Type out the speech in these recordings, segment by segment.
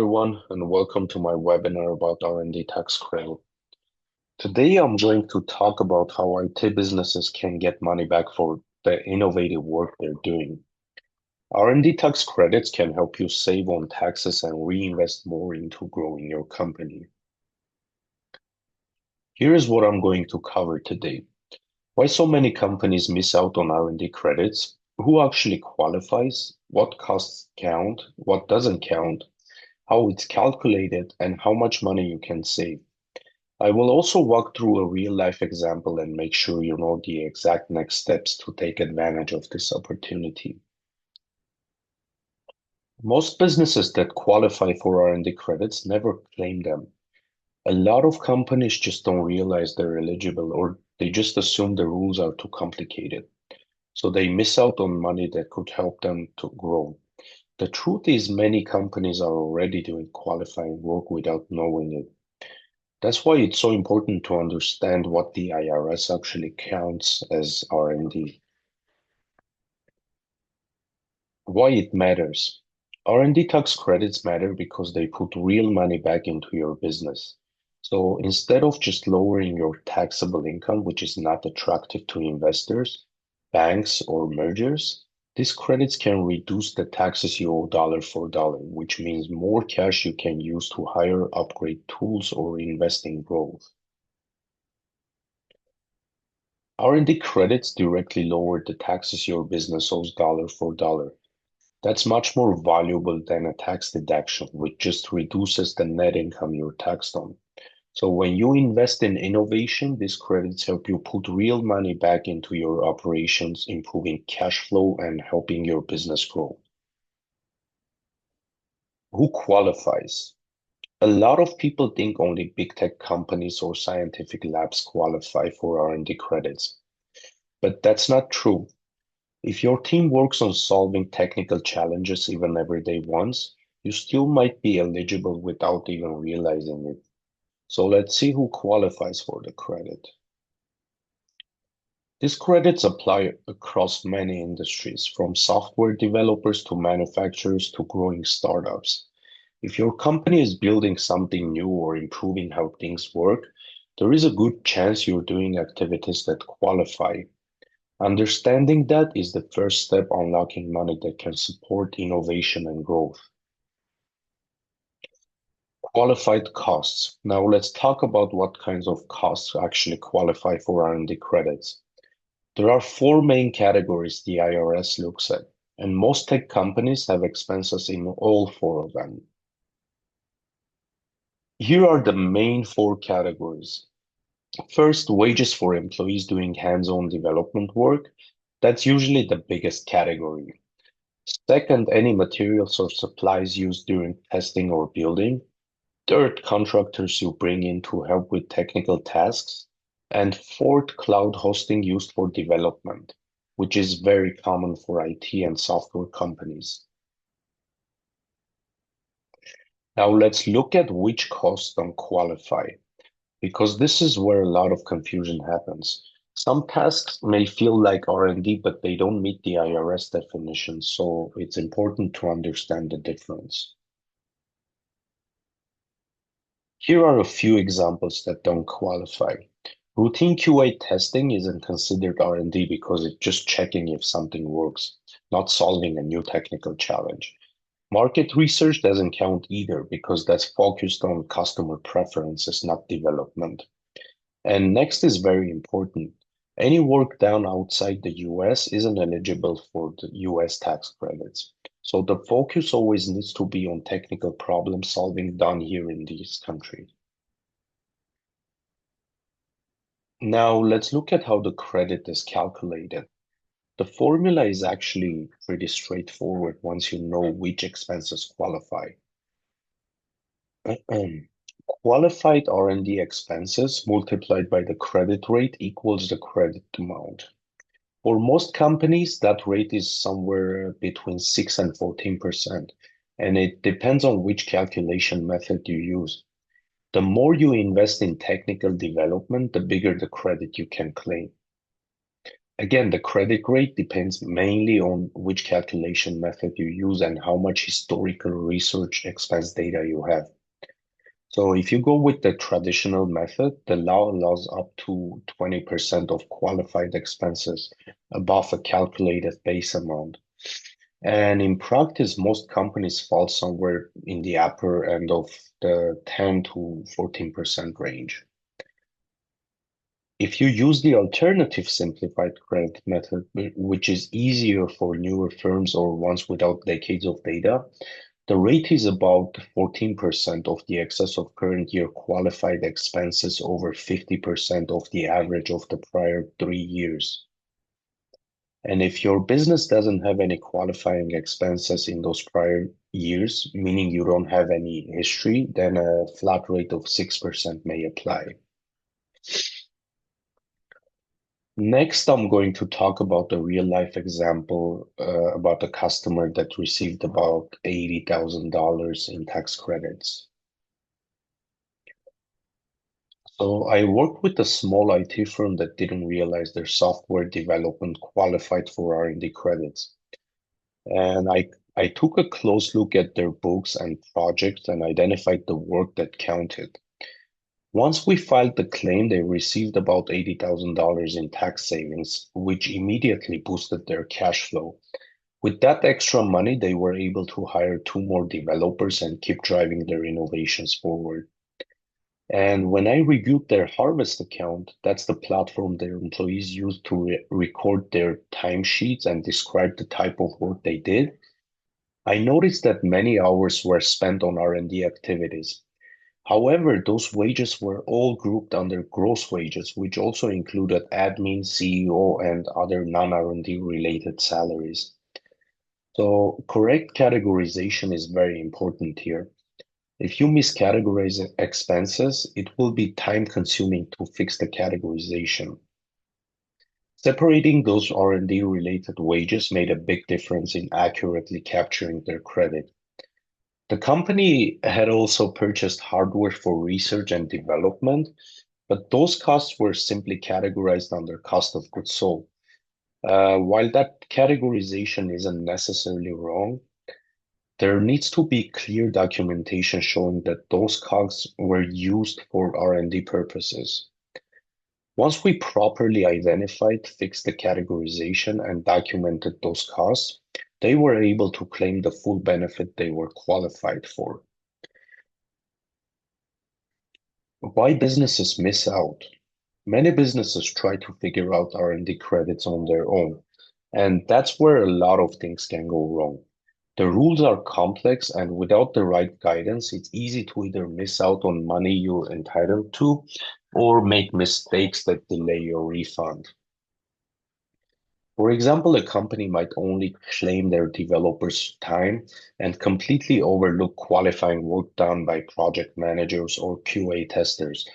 Everyone, and welcome to my webinar about R&D tax credit. Today, I'm going to talk about how IT businesses can get money back for the innovative work they're doing. R&D tax credits can help you save on taxes and reinvest more into growing your company. Here is what I'm going to cover today. Why so many companies miss out on R&D credits, who actually qualifies, what costs count, what doesn't count, how it's calculated, and how much money you can save. I will also walk through a real life example and make sure you know the exact next steps to take advantage of this opportunity. Most businesses that qualify for R&D credits never claim them. A lot of companies just don't realize they're eligible or they just assume the rules are too complicated. So they miss out on money that could help them to grow. The truth is many companies are already doing qualifying work without knowing it. That's why it's so important to understand what the IRS actually counts as R&D. Why it matters. R&D tax credits matter because they put real money back into your business. So instead of just lowering your taxable income, which is not attractive to investors, banks, or mergers, these credits can reduce the taxes you owe dollar for dollar, which means more cash you can use to hire, upgrade tools, or invest in growth. R&D credits directly lower the taxes your business owes dollar for dollar. That's much more valuable than a tax deduction, which just reduces the net income you're taxed on. So when you invest in innovation, these credits help you put real money back into your operations, improving cash flow and helping your business grow. Who qualifies? A lot of people think only big tech companies or scientific labs qualify for R&D credits, but that's not true. If your team works on solving technical challenges even everyday ones, you still might be eligible without even realizing it. So let's see who qualifies for the credit. These credits apply across many industries, from software developers to manufacturers to growing startups. If your company is building something new or improving how things work, there is a good chance you're doing activities that qualify. Understanding that is the first step unlocking money that can support innovation and growth. Qualified costs. Now let's talk about what kinds of costs actually qualify for R&D credits. There are four main categories the IRS looks at, and most tech companies have expenses in all four of them. Here are the main four categories. First, wages for employees doing hands-on development work. That's usually the biggest category. Second, any materials or supplies used during testing or building. Third, contractors you bring in to help with technical tasks. And fourth, cloud hosting used for development, which is very common for IT and software companies. Now let's look at which costs don't qualify, because this is where a lot of confusion happens. Some tasks may feel like R&D, but they don't meet the IRS definition, so it's important to understand the difference. Here are a few examples that don't qualify. Routine QA testing isn't considered R&D because it's just checking if something works, not solving a new technical challenge. Market research doesn't count either because that's focused on customer preferences, not development. And next is very important. Any work done outside the US isn't eligible for the US tax credits. So the focus always needs to be on technical problem solving done here in this country. Now let's look at how the credit is calculated. The formula is actually pretty straightforward once you know which expenses qualify. Qualified R&D expenses multiplied by the credit rate equals the credit amount. For most companies, that rate is somewhere between 6 and 14%, and it depends on which calculation method you use. The more you invest in technical development, the bigger the credit you can claim. Again, the credit rate depends mainly on which calculation method you use and how much historical research expense data you have. So if you go with the traditional method, the law allows up to 20% of qualified expenses above a calculated base amount. And in practice, most companies fall somewhere in the upper end of the 10 to 14% range. If you use the alternative simplified credit method, which is easier for newer firms or ones without decades of data, the rate is about 14% of the excess of current year qualified expenses over 50% of the average of the prior 3 years. And if your business doesn't have any qualifying expenses in those prior years, meaning you don't have any history, then a flat rate of 6% may apply. Next, I'm going to talk about a real life example about a customer that received about $80,000 in tax credits. So I worked with a small IT firm that didn't realize their software development qualified for R&D credits. And I took a close look at their books and projects and identified the work that counted. Once we filed the claim, they received about $80,000 in tax savings, which immediately boosted their cash flow. With that extra money, they were able to hire two more developers and keep driving their innovations forward. And when I reviewed their Harvest account, that's the platform their employees use to record their timesheets and describe the type of work they did, I noticed that many hours were spent on R&D activities. However, those wages were all grouped under gross wages, which also included admin, CEO, and other non-R&D related salaries. So correct categorization is very important here. If you miscategorize expenses, it will be time consuming to fix the categorization. Separating those R&D related wages made a big difference in accurately capturing their credit. The company had also purchased hardware for research and development, but those costs were simply categorized under cost of goods sold. While that categorization isn't necessarily wrong, there needs to be clear documentation showing that those costs were used for R&D purposes. Once we properly identified, fixed the categorization, and documented those costs, they were able to claim the full benefit they were qualified for. Why businesses miss out? Many businesses try to figure out R&D credits on their own, and that's where a lot of things can go wrong. The rules are complex, and without the right guidance, it's easy to either miss out on money you're entitled to or make mistakes that delay your refund. For example, a company might only claim their developers' time and completely overlook qualifying work done by project managers or QA testers,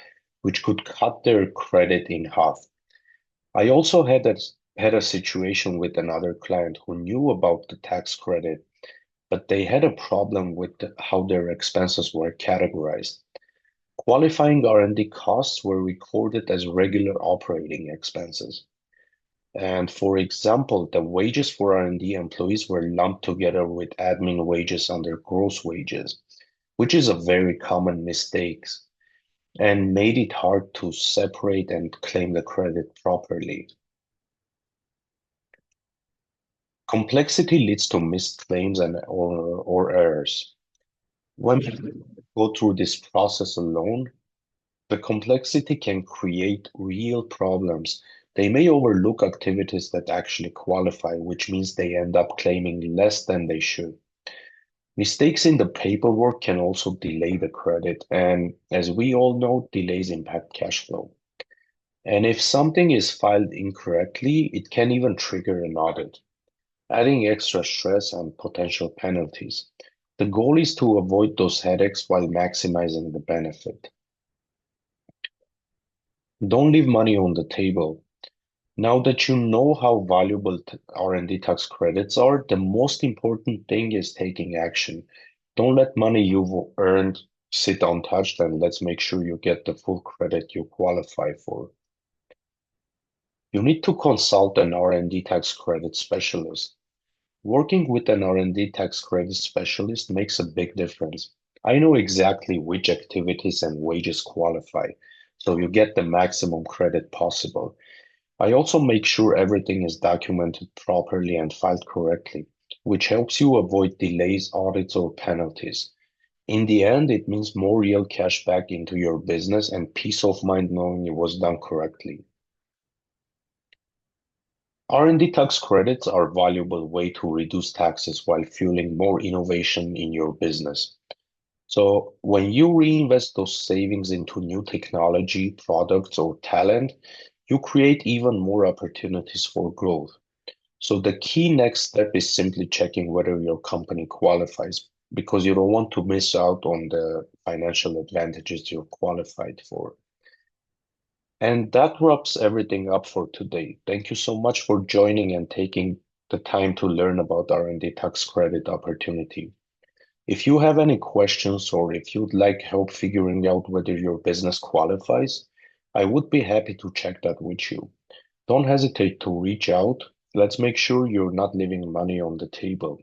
which could cut their credit in half. I also had a situation with another client who knew about the tax credit, but they had a problem with how their expenses were categorized. Qualifying R&D costs were recorded as regular operating expenses. And for example, the wages for R&D employees were lumped together with admin wages under gross wages, which is a very common mistake and made it hard to separate and claim the credit properly. Complexity leads to missed claims or errors. When people go through this process alone, the complexity can create real problems. They may overlook activities that actually qualify, which means they end up claiming less than they should. Mistakes in the paperwork can also delay the credit, and as we all know, delays impact cash flow. And if something is filed incorrectly, it can even trigger an audit, adding extra stress and potential penalties. The goal is to avoid those headaches while maximizing the benefit. Don't leave money on the table. Now that you know how valuable R&D tax credits are, the most important thing is taking action. Don't let money you've earned sit untouched, and let's make sure you get the full credit you qualify for. You need to consult an R&D tax credit specialist. Working with an R&D tax credit specialist makes a big difference. I know exactly which activities and wages qualify, so you get the maximum credit possible. I also make sure everything is documented properly and filed correctly, which helps you avoid delays, audits, or penalties. In the end, it means more real cash back into your business and peace of mind knowing it was done correctly. R&D tax credits are a valuable way to reduce taxes while fueling more innovation in your business. So when you reinvest those savings into new technology, products, or talent, you create even more opportunities for growth. So the key next step is simply checking whether your company qualifies because you don't want to miss out on the financial advantages you're qualified for. And that wraps everything up for today. Thank you so much for joining and taking the time to learn about R&D tax credit opportunity. If you have any questions or if you'd like help figuring out whether your business qualifies, I would be happy to check that with you. Don't hesitate to reach out. Let's make sure you're not leaving money on the table.